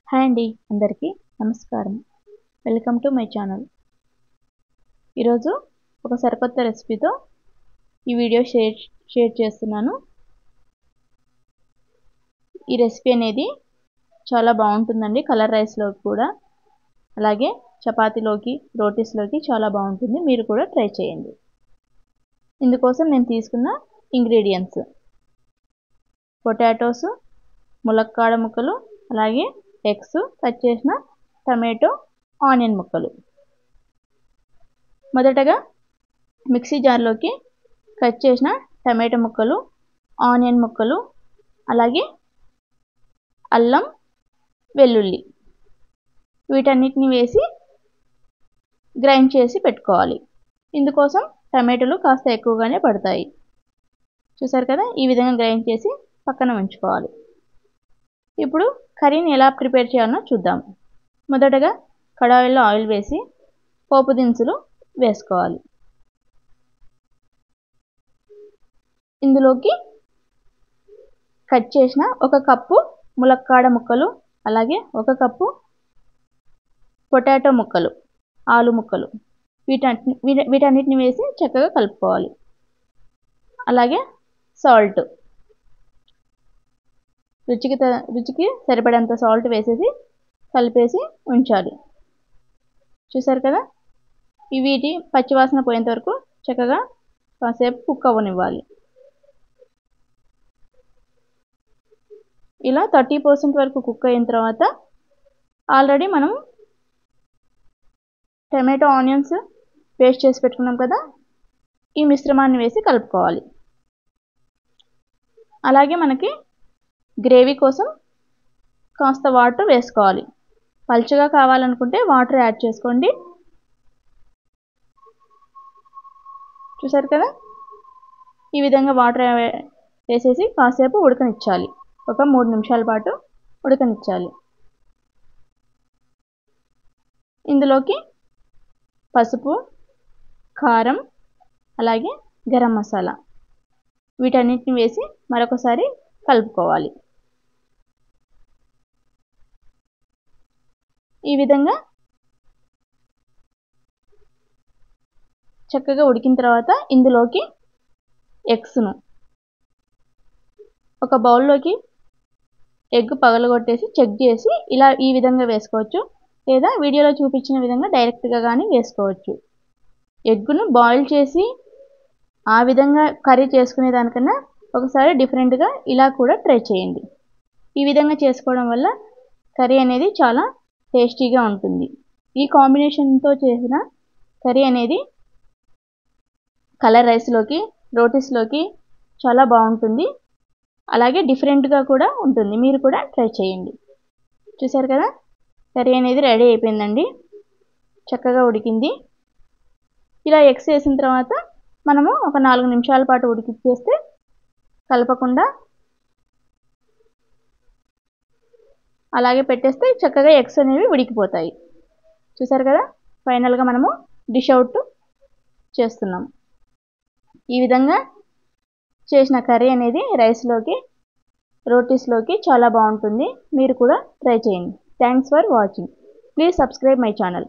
Hi అండి అందరికీ నమస్కారం. Welcome to my channel. ఈరోజు ఒక సరికొత్త రెసిపీతో ఈ వీడియో షేర్ చేస్తున్నాను. ఈ రెసిపీ అనేది చాలా బాగుంటుందండి. కలర్ రైస్లోకి కూడా, అలాగే చపాతీలోకి, రోటీస్లోకి చాలా బాగుంటుంది. మీరు కూడా ట్రై చేయండి. ఇందుకోసం నేను తీసుకున్న ఇంగ్రీడియంట్స్: పొటాటోస్, ములక్కాడ ముక్కలు, అలాగే ఎగ్స్, కట్ చేసిన టమాటో, ఆనియన్ ముక్కలు. మొదటగా మిక్సీ జార్లోకి కట్ చేసిన టమాటో ముక్కలు, ఆనియన్ ముక్కలు, అలాగే అల్లం, వెల్లుల్లి వీటన్నిటిని వేసి గ్రైండ్ చేసి పెట్టుకోవాలి. ఇందుకోసం టమాటోలు కాస్త ఎక్కువగానే పడతాయి. చూసారు కదా, ఈ విధంగా గ్రైండ్ చేసి పక్కన ఉంచుకోవాలి. ఇప్పుడు కర్రీని ఎలా ప్రిపేర్ చేయాలో చూద్దాం. మొదటగా కడాయిలో ఆయిల్ వేసి పోపు దినుసులు వేసుకోవాలి. ఇందులోకి కట్ చేసిన 1 కప్పు ములక్కాడ ముక్కలు, అలాగే 1 కప్పు పొటాటో ముక్కలు, ఆలు ముక్కలు వీటన్నిటిని వేసి చక్కగా కలుపుకోవాలి. అలాగే సాల్ట్, రుచికి సరిపడంత సాల్ట్ వేసేసి కలిపేసి ఉంచాలి. చూసారు కదా, వీటి పచ్చివాసన పోయేంత వరకు చక్కగా కాసేపు కుక్ అవ్వనివ్వాలి. ఇలా 30% వరకు కుక్ అయిన తర్వాత ఆల్రెడీ మనం టమాటో ఆనియన్స్ పేస్ట్ చేసి పెట్టుకున్నాం కదా, ఈ మిశ్రమాన్ని వేసి కలుపుకోవాలి. అలాగే మనకి గ్రేవీ కోసం కాస్త వాటర్ వేసుకోవాలి. పల్చగా కావాలనుకుంటే వాటర్ యాడ్ చేసుకోండి. చూసారు కదా, ఈ విధంగా వాటర్ వేసేసి కాసేపు ఉడకనిచ్చాలి. ఒక 3 నిమిషాల పాటు ఉడకనిచ్చాలి. ఇందులోకి పసుపు, కారం, అలాగే గరం మసాలా వీటన్నిటిని వేసి మరొకసారి కలుపుకోవాలి. ఈ విధంగా చక్కగా ఉడికిన తర్వాత ఇందులోకి ఎగ్స్ను ఒక బౌల్లోకి ఎగ్ పగలగొట్టేసి చెక్ చేసి ఈ విధంగా వేసుకోవచ్చు, లేదా వీడియోలో చూపించిన విధంగా డైరెక్ట్గా కానీ వేసుకోవచ్చు. ఎగ్గును బాయిల్ చేసి ఆ విధంగా కర్రీ చేసుకునే దానికన్నా ఒకసారి డిఫరెంట్గా ఇలా కూడా ట్రై చేయండి. ఈ విధంగా చేసుకోవడం వల్ల కర్రీ అనేది చాలా టేస్టీగా ఉంటుంది. ఈ కాంబినేషన్తో చేసిన కర్రీ అనేది కలర్ రైస్లోకి, రోటీస్లోకి చాలా బాగుంటుంది. అలాగే డిఫరెంట్గా కూడా ఉంటుంది. మీరు కూడా ట్రై చేయండి. చూసారు కదా, కర్రీ అనేది రెడీ అయిపోయిందండి. చక్కగా ఉడికింది. ఇలా ఎగ్స్ వేసిన తర్వాత మనము ఒక 4 నిమిషాల పాటు ఉడికిచ్చేస్తే కలపకుండా అలాగే పెట్టేస్తే చక్కగా ఎగ్స్ అనేవి ఉడికిపోతాయి. చూసారు కదా, ఫైనల్గా మనము డిష్ అవుట్ చేస్తున్నాం. ఈ విధంగా చేసిన కర్రీ అనేది రైస్లోకి, రోటీస్లోకి చాలా బాగుంటుంది. మీరు కూడా ట్రై చేయండి. Thanks for watching. Please subscribe my channel.